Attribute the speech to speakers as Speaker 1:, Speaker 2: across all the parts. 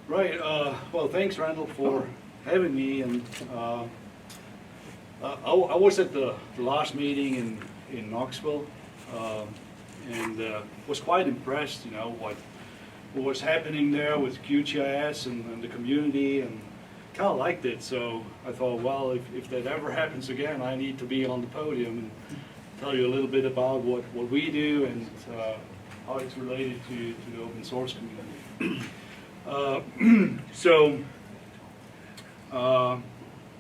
Speaker 1: Right. Well, thanks, Randall, for having me. And I was at the last meeting in Knoxville, and was quite impressed. You know what was happening there with QGIS and the community, and kind of liked it. So I thought, well, if that ever happens again, I need to be on the podium and tell you a little bit about what we do and how it's related to the open source community.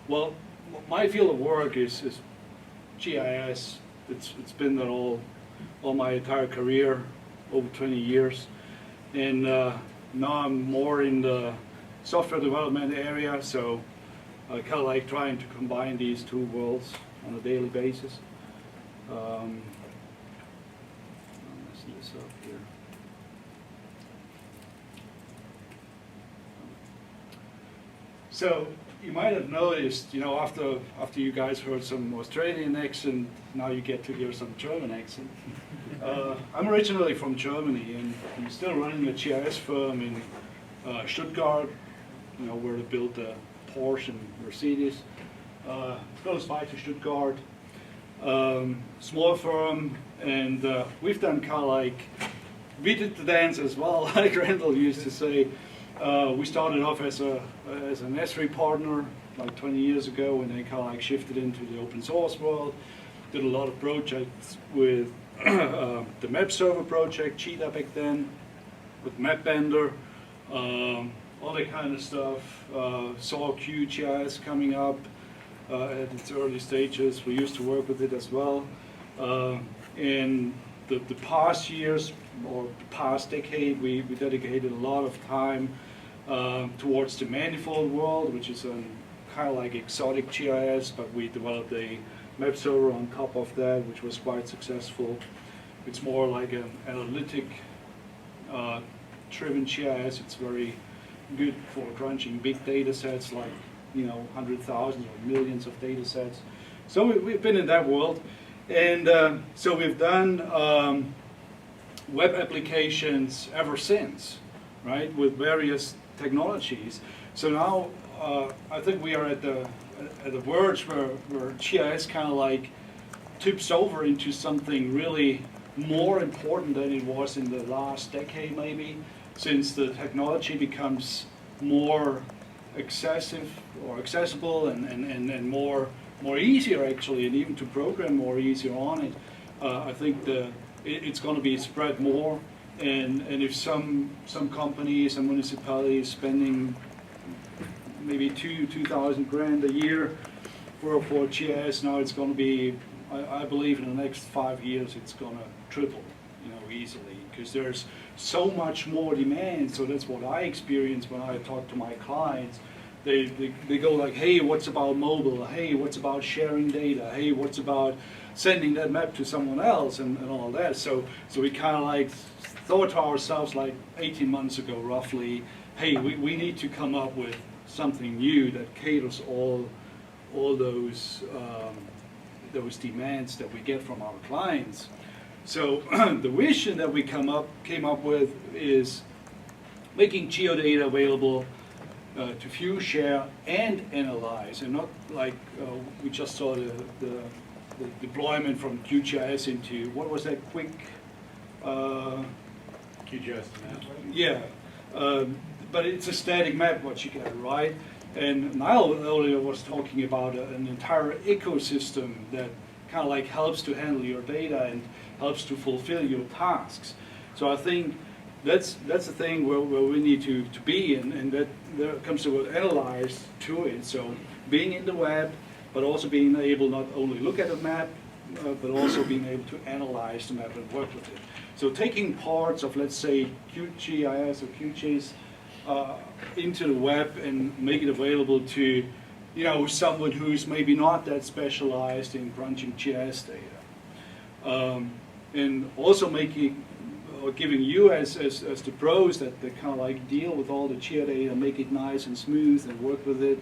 Speaker 1: Well, my field of work is GIS. It's been that all my entire career, over 20 years. And now I'm more in the software development area, so I kind of like trying to combine these two worlds on a daily basis. Let's see this up here. So you might have noticed, you know, after you guys heard some Australian accent, now you get to hear some German accent. I'm originally from Germany, and I'm still running a GIS firm in Stuttgart, you know, where they built the Porsche and Mercedes. Close by to Stuttgart. Small firm, and we've done kind of like, we did the dance as well, like Randall used to say. We started off as an S3 partner like 20 years ago, and then kind of like shifted into the open source world. Did a lot of projects with the map server project, Cheetah back then, with MapBender, all that kind of stuff. Saw QGIS coming up at its early stages. We used to work with it as well. In the past years, or the past decade, we dedicated a lot of time towards the manifold world, which is a kind of like exotic GIS, but we developed a map server on top of that, which was quite successful. It's more like an analytic driven GIS. It's very good for crunching big data sets, like, you know, 100,000 or millions of data sets. So we've been in that world. And so we've done web applications ever since, right, with various technologies. So now I think we are at the verge where GIS kind of like tips over into something really more important than it was in the last decade, maybe, since the technology becomes more accessible and more easier actually, and even to program more easier on it. I think it's going to be spread more, and if some companies and municipalities spending maybe 2,000 grand a year for GIS, now it's going to be, I believe in the next 5 years it's going to triple, you know, easily, because there's so much more demand. So that's what I experience when I talk to my clients. They go like, hey, what's about mobile? Hey, what's about sharing data? Hey, what's about sending that map to someone else, and all that. So we kind of like thought to ourselves like 18 months ago roughly, hey, we need to come up with something new that caters all those demands that we get from our clients. So the vision that we came up with is making geodata available to view, share, and analyze, and not like we just saw the deployment from QGIS into, what was that quick?
Speaker 2: QGIS map.
Speaker 1: Yeah, but it's a static map what you get, right? And Niall earlier was talking about an entire ecosystem that kind of like helps to handle your data and helps to fulfill your tasks. So I think that's the thing where we need to be, and that there comes the word analyze to it. So being in the web, but also being able not only look at a map, but also being able to analyze the map and work with it. So taking parts of, let's say, QGIS or QGIS into the web and make it available to, you know, someone who's maybe not that specialized in crunching GIS data. And also making, or giving you as the pros that kind of like deal with all the geodata, make it nice and smooth and work with it,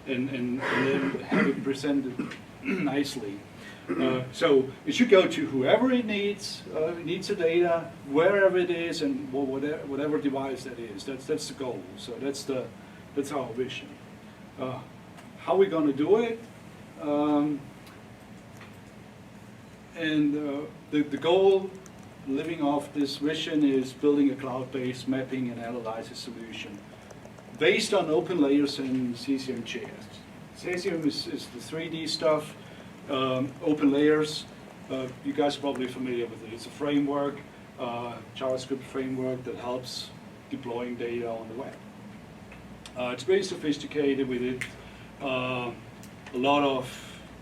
Speaker 1: and then have it presented nicely. So it should go to whoever it needs the data, wherever it is, and whatever device that is. That's the goal. So that's our vision. How are we going to do it? The goal, living off this vision, is building a cloud-based mapping and analysis solution based on Openlayers and CesiumJS. Cesium is the 3D stuff. Openlayers, you guys are probably familiar with it. It's a framework, JavaScript framework that helps deploying data on the web. It's very sophisticated with it. A lot of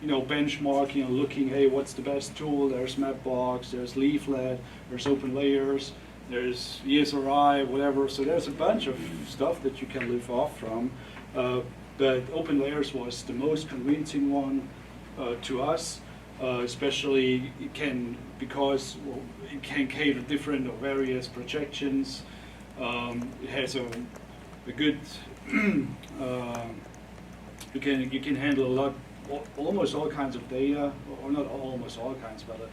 Speaker 1: benchmarking and looking, hey, what's the best tool? There's Mapbox, there's Leaflet, there's Openlayers, there's ESRI, whatever. So there's a bunch of stuff that you can live off from. But Openlayers was the most convincing one to us, especially because it can cater different or various projections. It has a good you can handle a lot, almost all kinds of data, or not almost all kinds, but a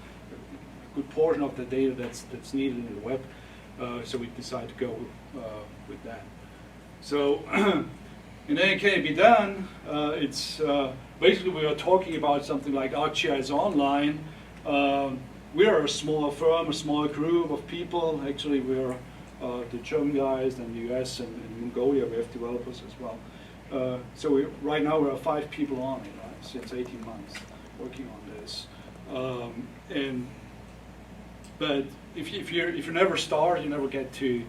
Speaker 1: good portion of the data that's needed in the web. So we decided to go with that. So, and then it can be done. It's basically we are talking about something like ArcGIS Online. We are a small firm, a small group of people. Actually, we're the German guys, and the US and Mongolia. We have developers as well. So right now we are 5 people on it, right? Since 18 months working on this. But if you never start, you never get to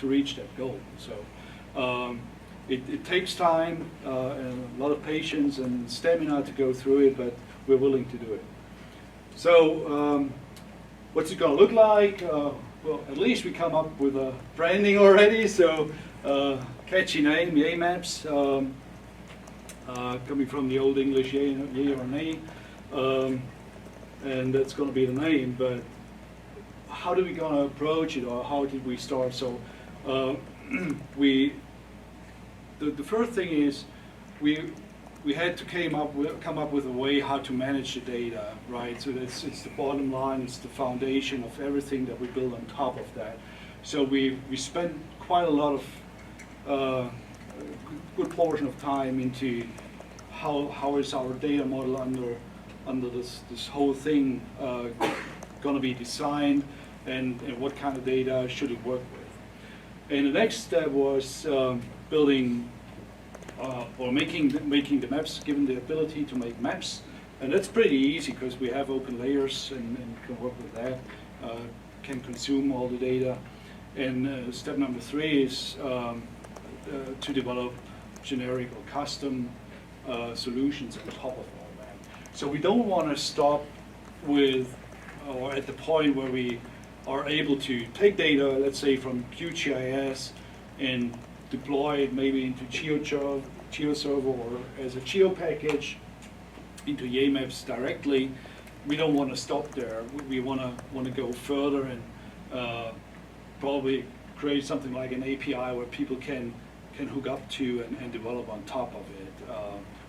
Speaker 1: reach that goal. So it takes time and a lot of patience and stamina to go through it, but we're willing to do it. So what's it going to look like? Well, at least we come up with a branding already. So catchy name, yay maps, coming from the old English yay or nay, and that's going to be the name. But how do we going to approach it, or how did we start? So the first thing is we had to come up with a way how to manage the data, right? So it's the bottom line, it's the foundation of everything that we build on top of that. So we spent quite a lot of good portion of time into how is our data model under this whole thing going to be designed, and what kind of data should it work with. And the next step was building or making the maps, given the ability to make maps. And that's pretty easy because we have Openlayers and can work with that, can consume all the data. And step number 3 is to develop generic or custom solutions on top of all that. So we don't want to stop with, or at the point where we are able to take data, let's say from QGIS, and deploy it maybe into GeoServer or as a geo package into YAMAPs directly. We don't want to stop there. We want to go further and probably create something like an API where people can hook up to and develop on top of it.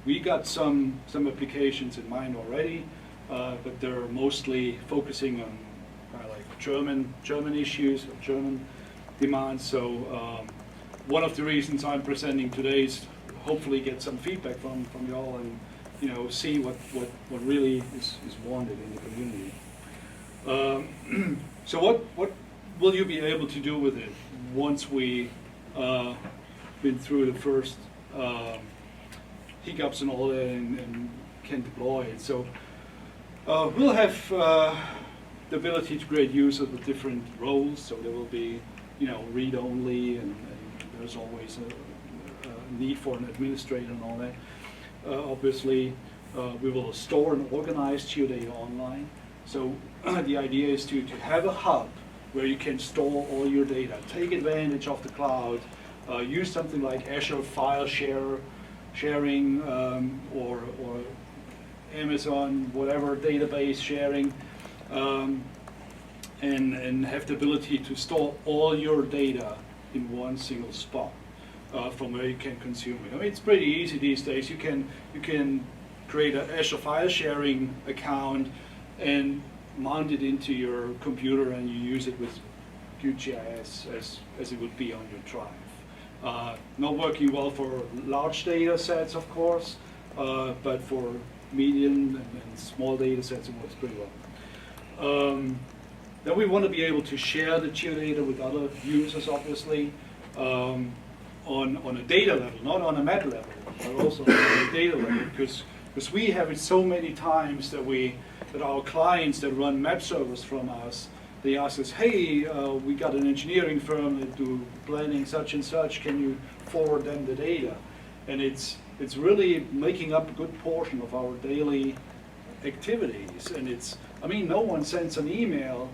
Speaker 1: We got some applications in mind already, but they're mostly focusing on like German issues or German demands. So one of the reasons I'm presenting today is hopefully get some feedback from y'all and see what really is wanted in the community. So what will you be able to do with it once we been through the first hiccups and all that and can deploy it? So we'll have the ability to create users with different roles. So there will be read only, and there's always a need for an administrator and all that. Obviously, we will store and organize geodata online. So the idea is to have a hub where you can store all your data, take advantage of the cloud, use something like Azure file sharing or Amazon whatever database sharing, and have the ability to store all your data in one single spot from where you can consume it. I mean, it's pretty easy these days. You can create an Azure file sharing account and mount it into your computer, and you use it with QGIS as it would be on your drive. Not working well for large data sets, of course, but for medium and small data sets it works pretty well. Then we want to be able to share the geodata with other users, obviously, on a data level, not on a map level, but also on a data level, because we have it so many times that our clients that run map servers from us, they ask us, hey, we got an engineering firm that do planning such and such, can you forward them the data? And it's really making up a good portion of our daily activities. And I mean, no one sends an email,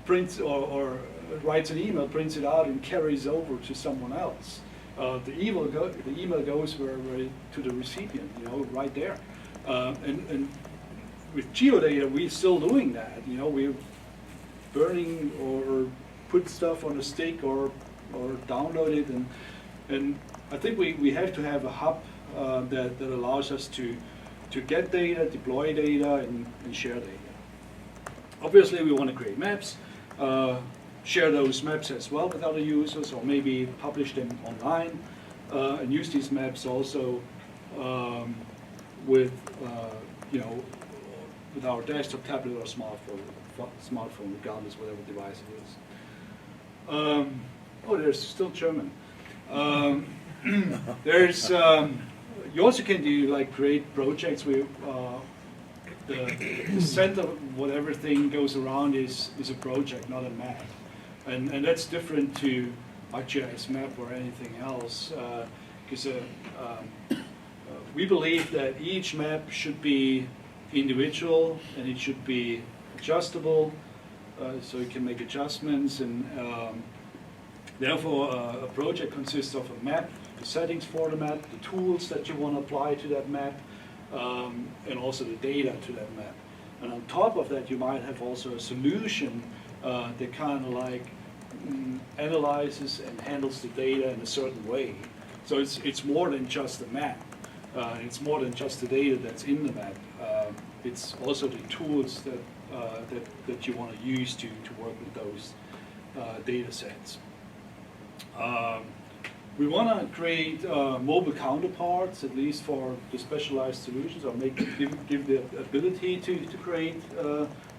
Speaker 1: prints or writes an email, prints it out, and carries over to someone else. The email goes where to the recipient, right there. And with geodata, we're still doing that. We're burning or put stuff on a stick or download it, and I think we have to have a hub that allows us to get data, deploy data, and share data. Obviously, we want to create maps, share those maps as well with other users, or maybe publish them online, and use these maps also with with our desktop, tablet, or smartphone, regardless whatever device it is. Oh, there's still German. There's you also can do like create projects where the center of what everything goes around is a project, not a map, and that's different to ArcGIS map or anything else, because we believe that each map should be individual and it should be adjustable, so you can make adjustments, and therefore a project consists of a map, the settings for the map, the tools that you want to apply to that map, and also the data to that map. And on top of that, you might have also a solution that kind of like analyzes and handles the data in a certain way. So it's more than just a map. It's more than just the data that's in the map. It's also the tools that you want to use to work with those data sets. We want to create mobile counterparts, at least for the specialized solutions, or give the ability to create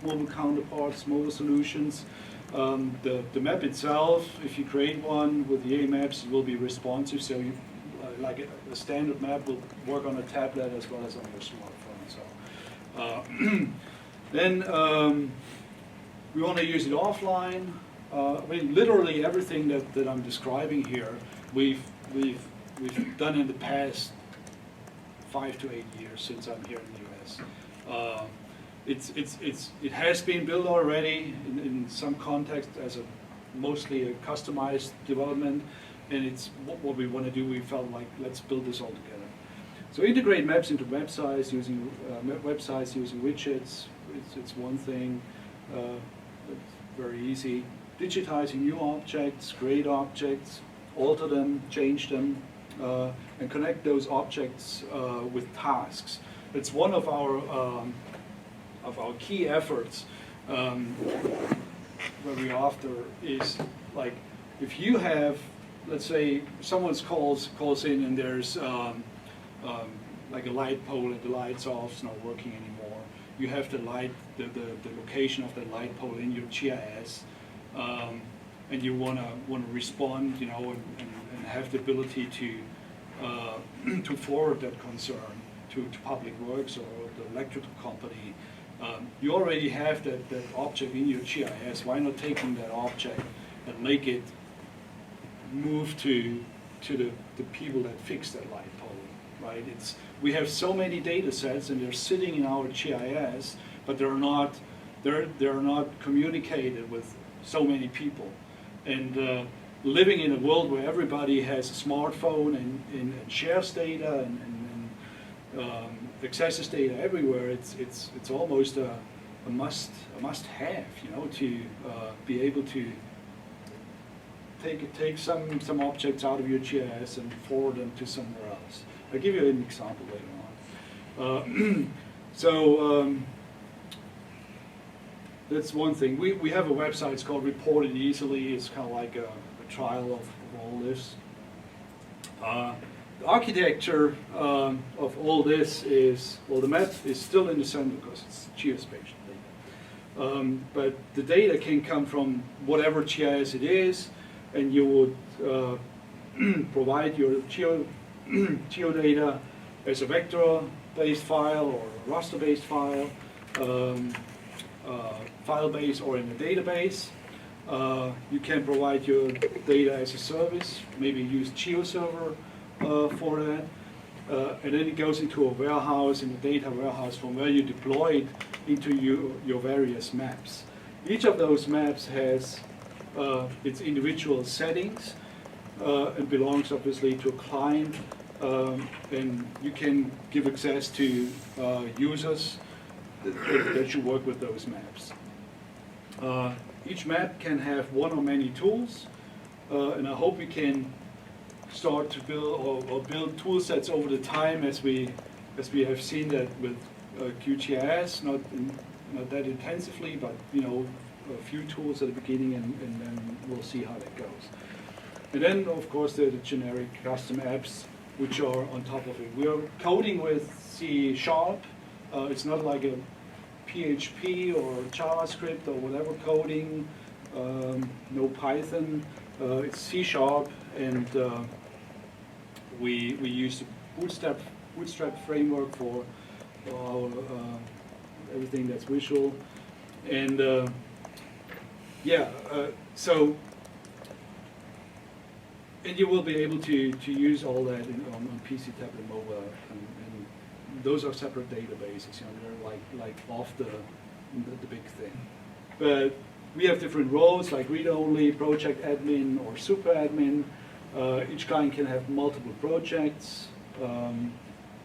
Speaker 1: mobile counterparts, mobile solutions. The map itself, if you create one with the maps, it will be responsive. So you, like a standard map will work on a tablet as well as on your smartphone. So then we want to use it offline. I mean, literally everything that I'm describing here, we've done in the past 5 to 8 years since I'm here in the US. It has been built already in some context as mostly a customized development, and it's what we want to do. We felt like, let's build this all together. So integrate maps into websites using widgets. It's one thing. It's very easy. Digitizing new objects, create objects, alter them, change them, and connect those objects with tasks. It's one of our key efforts where we after is like, if you have, let's say someone calls in and there's like a light pole and the light's off, it's not working anymore. You have the location of the light pole in your GIS, and you want to respond, and have the ability to forward that concern to Public Works or the electrical company. You already have that object in your GIS. Why not taking that object and make it move to the people that fix that light pole, right? We have so many data sets and they're sitting in our GIS, but they're not communicated with so many people. And living in a world where everybody has a smartphone and shares data and accesses data everywhere, it's almost a must-have, to be able to take some objects out of your GIS and forward them to somewhere else. I'll give you an example later So that's one thing. We have a website, it's called Report It Easily. It's kind of like a trial of all this. The architecture of all this is, well, the map is still in the center because it's geospatial data. But the data can come from whatever GIS it is, and you would provide your geodata as a vector-based file or a raster-based file, file-based or in a database. You can provide your data as a service, maybe use GeoServer for that. And then it goes into a warehouse, in a data warehouse, from where you deploy it into your various maps. Each of those maps has its individual settings and belongs obviously to a client, and you can give access to users that should work with those maps. Each map can have one or many tools, and I hope we can start to build or build tool sets over the time as we have seen that with QGIS, not that intensively, but a few tools at the beginning, and then we'll see how that goes. And then of course there are the generic custom apps which are on top of it. We are coding with C#. It's not like a PHP or JavaScript or whatever coding, no Python. It's C#, and we use the Bootstrap framework for our, everything that's visual. And and you will be able to use all that on PC, tablet, mobile, and those are separate databases. They're like off the big thing. But we have different roles, like read-only, project admin, or super admin. Each client can have multiple projects,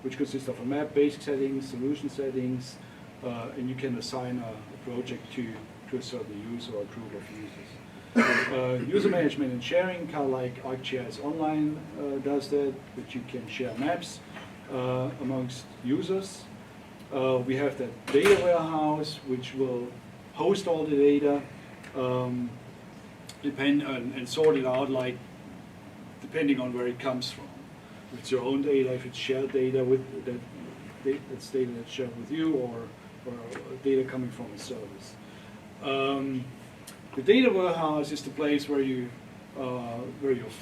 Speaker 1: which consist of a map, basic settings, solution settings, and you can assign a project to a certain user or group of users. User management and sharing, kind of like ArcGIS Online does that, but you can share maps amongst users. We have that data warehouse, which will host all the data, and sort it out, like depending on where it comes from. If it's your own data, if it's shared data that's data that's shared with you, or data coming from a service. The data warehouse is the place where your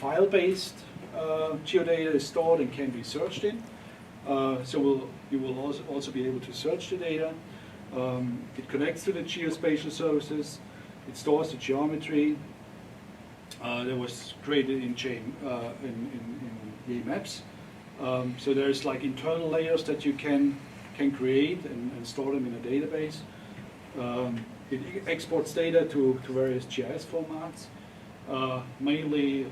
Speaker 1: file-based geodata is stored and can be searched in. So you will also be able to search the data. It connects to the geospatial services. It stores the geometry that was created in Maps. So there's like internal layers that you can create and store them in a database. It exports data to various GIS formats. Mainly,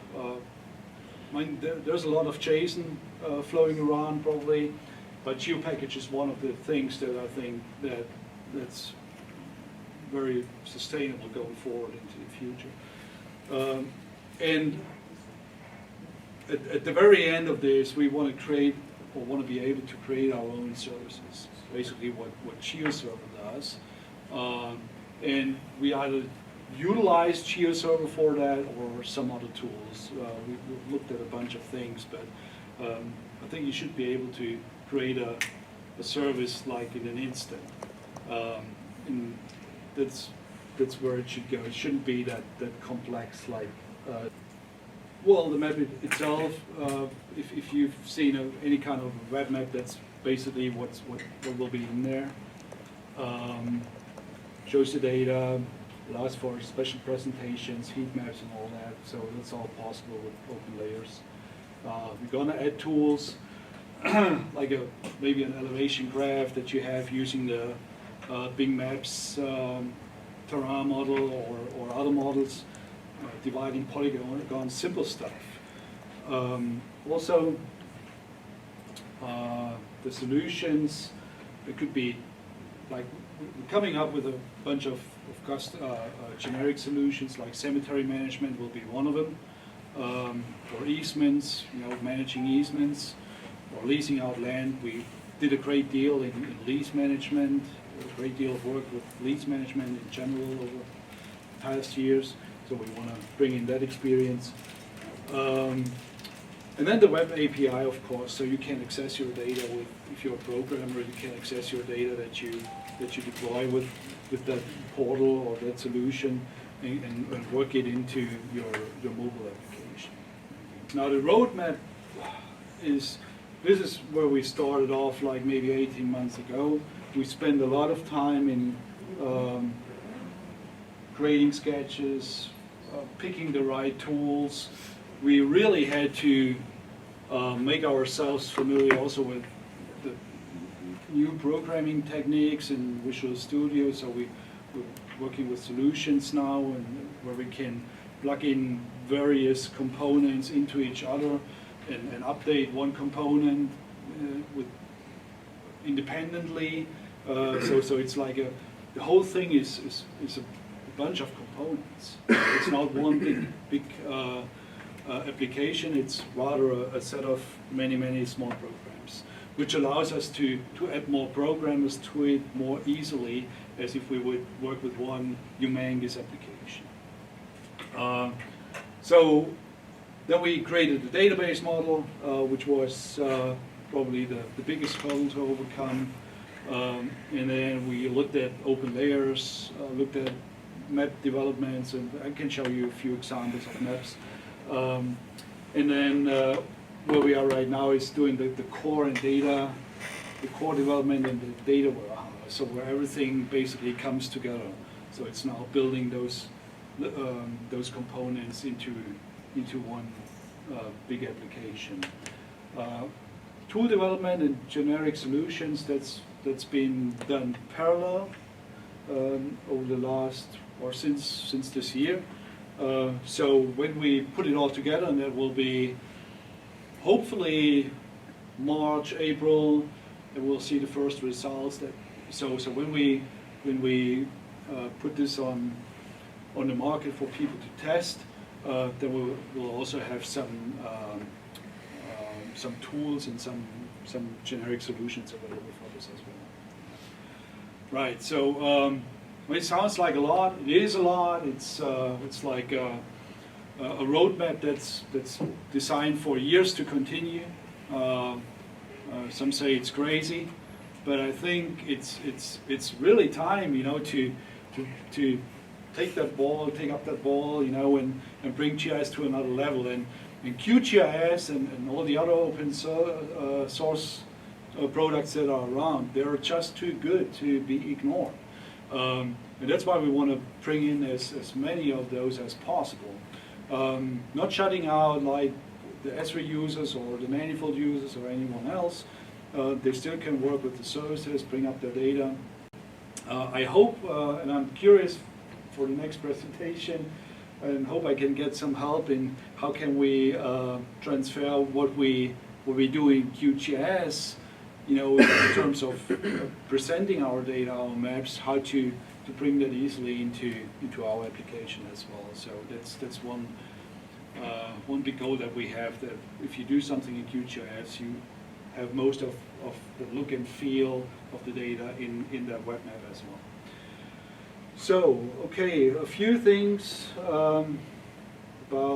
Speaker 1: there's a lot of JSON flowing around probably, but GeoPackage is one of the things that I think that's very sustainable going forward into the future. And at the very end of this, we want to create, or want to be able to create our own services. Basically what GeoServer does. And we either utilize GeoServer for that or some other tools. We've looked at a bunch of things, but I think you should be able to create a service like in an instant. And that's where it should go. It shouldn't be that complex. Like, well, the map itself. If you've seen any kind of web map, that's basically what will be in there. Shows the data, allows for special presentations, heat maps, and all that. So that's all possible with Openlayers. We're gonna add tools like maybe an elevation graph that you have using the Bing Maps terrain model or other models, dividing polygons, simple stuff. Also, the solutions, it could be like we're coming up with a bunch of generic solutions, like cemetery management will be one of them, or easements, managing easements, or leasing out land. We did a great deal in lease management, a great deal of work with lease management in general over the past years. So we want to bring in that experience. And then the web API, of course, so you can access your data with, if you're a programmer, you can access your data that you deploy with that portal or that solution and work it into your mobile application. Now the roadmap this is where we started off like maybe 18 months ago. We spent a lot of time in creating sketches, picking the right tools. We really had to make ourselves familiar also with the new programming techniques in Visual Studio. So we're working with solutions now and where we can plug in various components into each other and update one component independently. So it's like the whole thing is a bunch of components. It's not one big application. It's rather a set of many small programs, which allows us to add more programmers to it more easily as if we would work with one humongous application. So then we created the database model, which was probably the biggest hurdle to overcome. And then we looked at Openlayers, looked at map developments, and I can show you a few examples of maps. And then where we are right now is doing the core and data, the core development and the data warehouse, so where everything basically comes together. So it's now building those components into one big application. Tool development and generic solutions, that's been done parallel over the last, or since this year. So when we put it all together, and that will be hopefully March, April, and we'll see the first results. So when we put this on the market for people to test, then we'll also have some tools and some generic solutions available for this as well. Right. So it sounds like a lot. It is a lot. It's like a roadmap that's designed for years to continue. Some say it's crazy, but I think it's really time, to take up that ball, and bring GIS to another level. And QGIS and all the other open source products that are around, they're just too good to be ignored. And that's why we want to bring in as many of those as possible. Not shutting out like the Esri users or the manifold users or anyone else. They still can work with the services, bring up their data. I hope, and I'm curious for the next presentation, and hope I can get some help in how can we transfer what we do in QGIS, in terms of presenting our data, our maps, how to bring that easily into our application as well. So that's one big goal that we have, that if you do something in QGIS, you have most of the look and feel of the data in that web map as well. So, okay, a few things about where do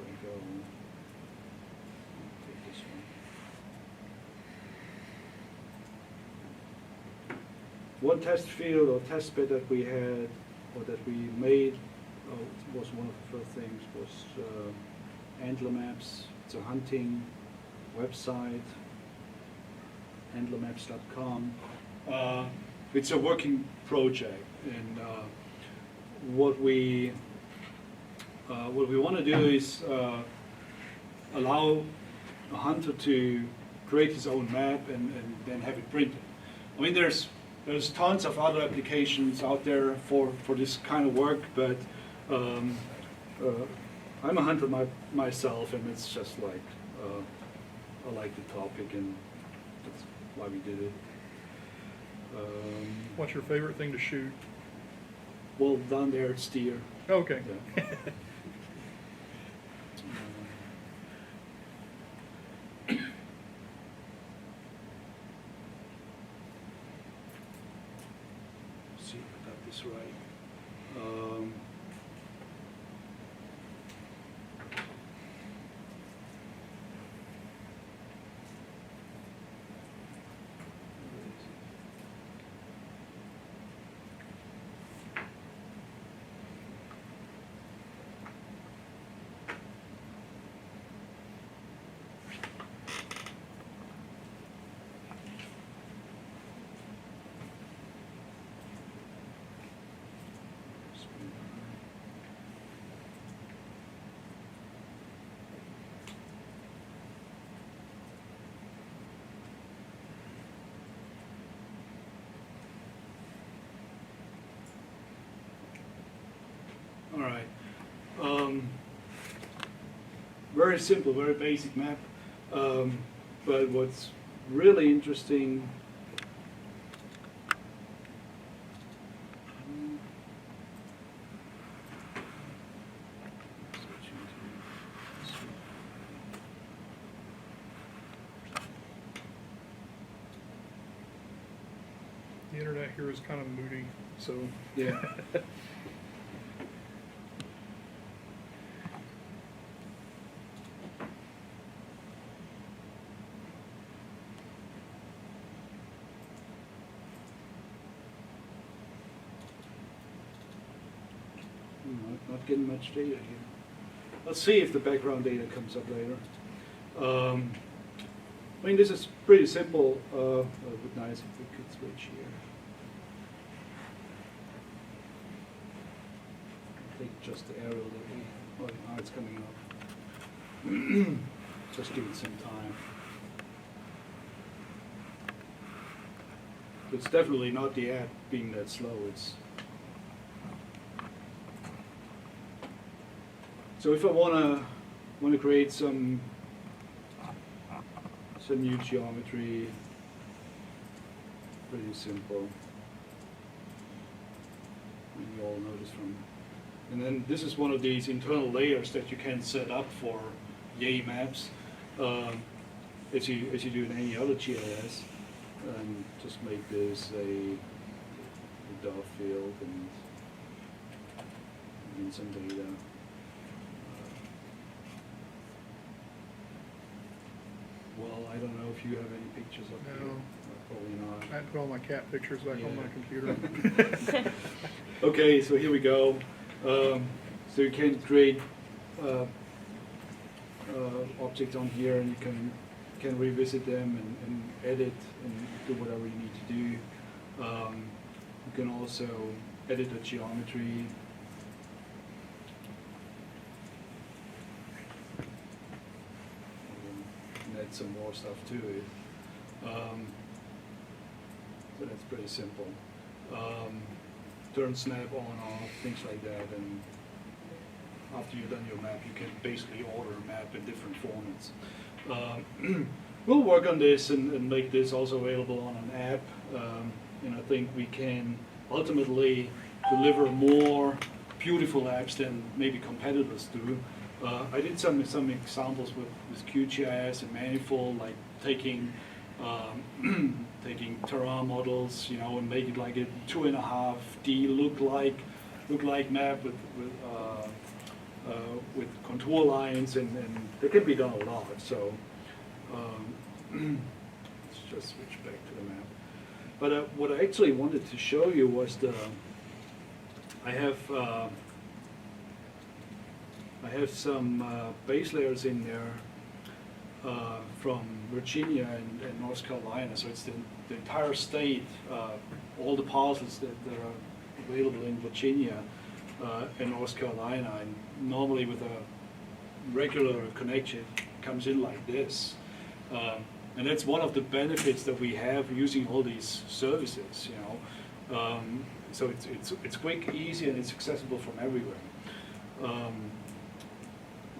Speaker 1: I go? Take this one. One test field or test bed that we had, or that we made, was one of the first things, was Antler Maps. It's a hunting website, antlermaps.com. It's a working project, and what we want to do is allow a hunter to create his own map and then have it printed. I mean, there's tons of other applications out there for this kind of work, but I'm a hunter myself, and it's just like I like the topic, and that's why we did it.
Speaker 2: What's your favorite thing to shoot?
Speaker 1: Well, down there it's deer.
Speaker 2: Okay.
Speaker 1: Yeah. All right. Very simple, very basic map. But what's really interesting,
Speaker 2: The internet here is kind of moody, so.
Speaker 1: yeah. Not getting much data here. Let's see if the background data comes up later. I mean, this is pretty simple. It would be nice if we could switch here. I think just the arrow that we, oh, now it's coming up. Just give it some time. It's definitely not the app being that slow. It's so if I wanna create some new geometry, pretty simple. And you all know this from. And then this is one of these internal layers that you can set up for Yay maps, as you do in any other GIS. And just make this a dot field and some data. Well, I don't know if you have any pictures up
Speaker 2: No.
Speaker 1: here. Probably
Speaker 2: I
Speaker 1: not.
Speaker 2: put all my cat pictures back on my
Speaker 1: Yeah.
Speaker 2: computer.
Speaker 1: Okay, so here we go. So you can create objects on here, and you can revisit them and edit and do whatever you need to do. You can also edit the geometry. And add some more stuff to it. So that's pretty simple. Turn snap on, off, things like that, and after you've done your map, you can basically order a map in different formats. We'll work on this and make this also available on an app, and I think we can ultimately deliver more beautiful apps than maybe competitors do. I did some examples with QGIS and Manifold, like taking terrain models, you know, and make it like a 2.5D look like map with contour lines, and that can be done a lot. So let's just switch back to the map. But what I actually wanted to show you was I have some base layers in there from Virginia and North Carolina. So it's the entire state, all the parcels that are available in Virginia and North Carolina. And normally with a regular connection, it comes in like this. And that's one of the benefits that we have using all these services, you know. So it's quick, easy, and it's accessible from everywhere.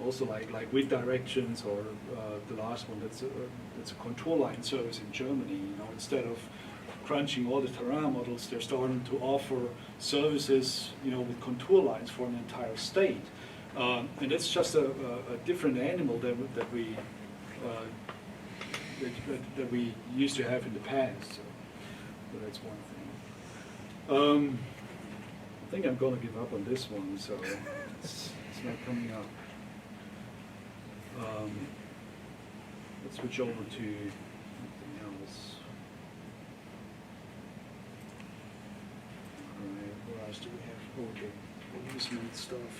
Speaker 1: Also like with directions, or the last one, that's a contour line service in Germany. You know, instead of crunching all the terrain models, they're starting to offer services, you know, with contour lines for an entire state. And that's just a different animal that we used to have in the past. So that's one thing. I think I'm going to give up on this one, so it's not coming up. Let's switch over to something else. All right, what else do we have? Okay, amusement stuff.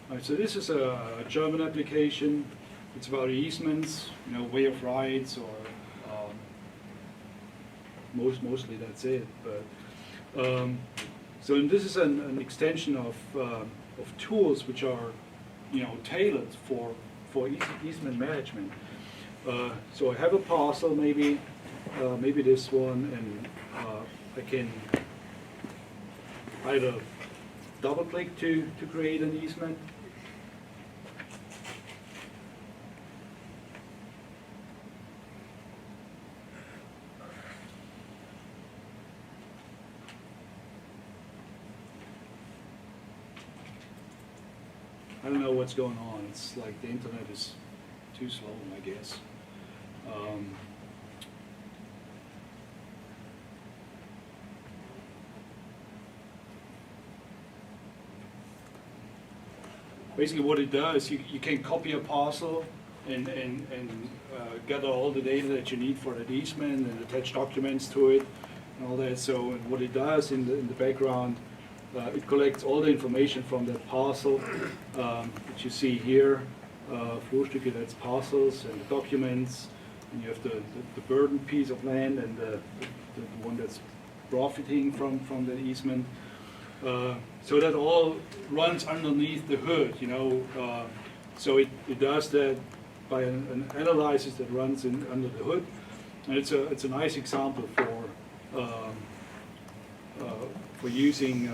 Speaker 1: All right, so this is a German application. it's about easements, way of rights, or mostly that's it. But so this is an extension of tools which are tailored for easement management. So I have a parcel, maybe this one, and I can either double click to create an easement. I don't know what's going on. It's like the internet is too slow, I guess. Basically what it does, you can copy a parcel and gather all the data that you need for that easement and attach documents to it and all that. So what it does in the background, it collects all the information from that parcel that you see here. Flurstücke, that's parcels, and the documents, and you have the burden piece of land and the one that's profiting from the easement. So that all runs underneath the hood, so it does that by an analysis that runs under the hood, and it's a nice example for using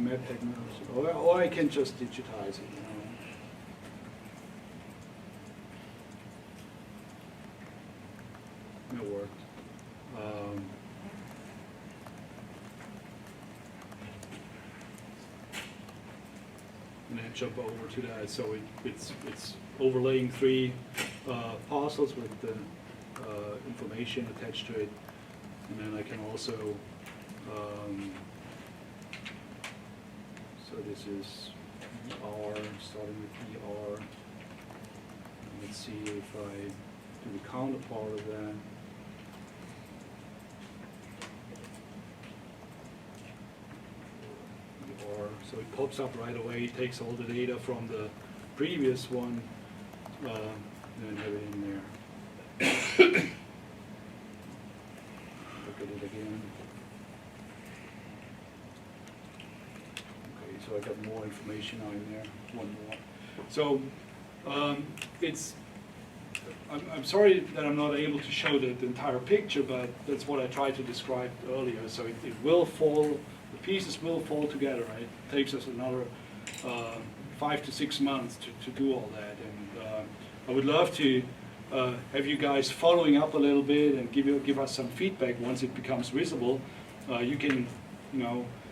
Speaker 1: map technology, or I can just digitize it. It worked. And then jump over to that. So it's overlaying 3 parcels with the information attached to it, and then I can also. So this is ER, starting with ER. Let's see if I do the counterpart of that. So it pops up right away, it takes all the data from the previous one, and then have it in there. Look at it again. Okay, so I got more information on there, one more. So I'm sorry that I'm not able to show the entire picture, but that's what I tried to describe earlier. So it will fall. The pieces will fall together. Right? It takes us another 5 to 6 months to do all that, and I would love to have you guys following up a little bit and give us some feedback once it becomes visible. You can,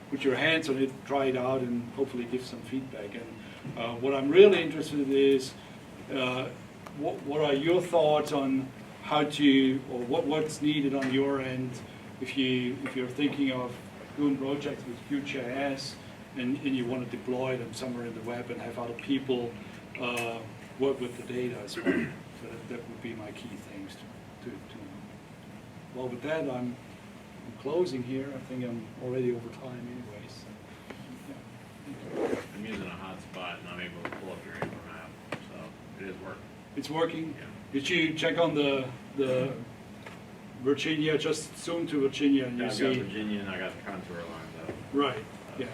Speaker 1: put your hands on it, try it out, and hopefully give some feedback. And what I'm really interested in is what are your thoughts on how to, or what's needed on your end if you're thinking of doing projects with QGIS and you want to deploy them somewhere in the web and have other people work with the data as well. So that would be my key things to well, with that, I'm closing here. I think I'm already over time anyways. So, yeah.
Speaker 3: I'm using a hotspot and I'm able to pull up your April map, so it is working.
Speaker 1: It's working?
Speaker 3: Yeah.
Speaker 1: Did you check on the Virginia, just zoom to Virginia and you
Speaker 3: I've
Speaker 1: see?
Speaker 3: got Virginia and I got the contour lines up.
Speaker 1: Right, yeah.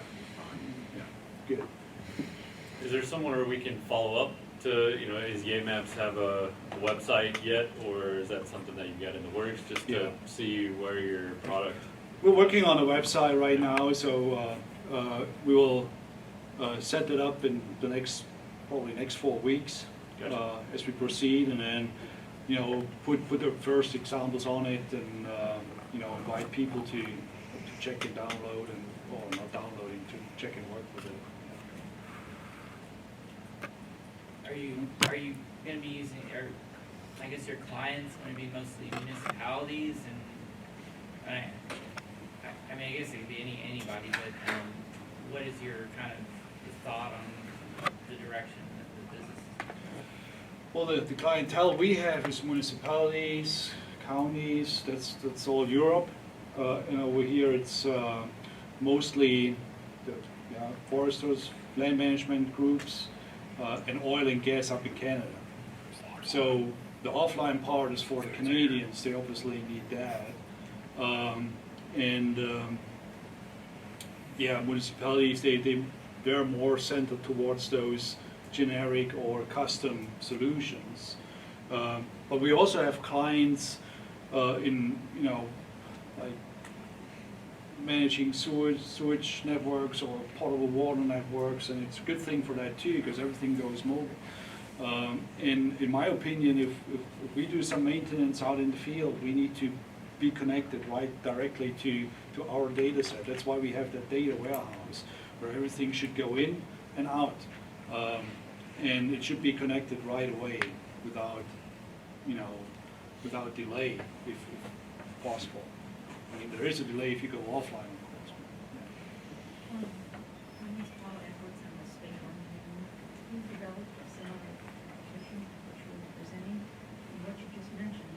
Speaker 1: Yeah, good.
Speaker 4: Is there somewhere we can follow up to, is YayMaps have a website yet, or is that something that you got in the works just to see where your product?
Speaker 1: We're working on a website right now, so we will set it up in the probably next 4 weeks.
Speaker 4: Gotcha.
Speaker 1: As we proceed, and then put the first examples on it, and invite people to check and download, and or not downloading, to check and work with it.
Speaker 5: Are you going to be using, or I guess your clients going to be mostly municipalities, and I mean I guess it could be anybody, but what is your kind of thought on the direction that the business?
Speaker 1: Well, the clientele we have is municipalities, counties. That's all Europe, and over here it's mostly the foresters, land management groups, and oil and gas up in Canada. So the offline part is for the Canadians, they obviously need that. Yeah, municipalities, they're more centered towards those generic or custom solutions. But we also have clients in, like managing sewage networks or potable water networks, and it's a good thing for that too, because everything goes mobile. And in my opinion, if we do some maintenance out in the field, we need to be connected right directly to our data set. That's why we have that data warehouse, where everything should go in and out. And it should be connected right away without, without delay, if possible. I mean, there is a delay if you go offline, of course. Yeah.
Speaker 6: On these small efforts on the state level, you developed a similar application which you were presenting, and what you just mentioned,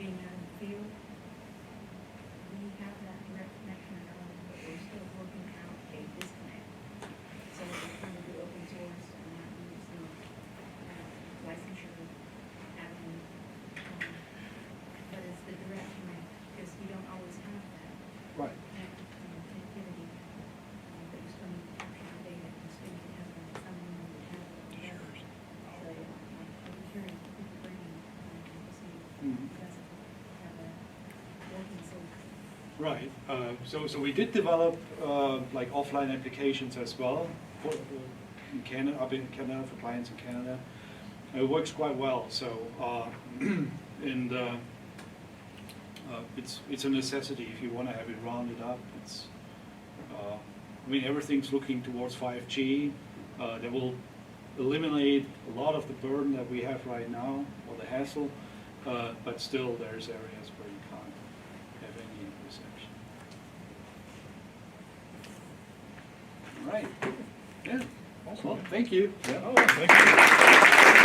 Speaker 6: being out in the field, we have that direct connection at home, but we're still working out a disconnect. So we're trying to do open source and not use some licensure admin, but it's the direct connect, because you don't always have that.
Speaker 1: Right.
Speaker 6: Connectivity, that you're spending to capture the data and speaking to someone who would have it better. So, I'd be curious if you could bring to see if you guys have a working solution.
Speaker 1: Right. So we did develop like offline applications as well for, in Canada, up in Canada for clients in Canada. It works quite well. So and it's a necessity if you want to have it rounded up. It's I mean, everything's looking towards 5G. That will eliminate a lot of the burden that we have right now, or the hassle. But still, there's areas where you can't have any reception. All right. Yeah. Well, thank you. Yeah.
Speaker 2: Oh, thank you.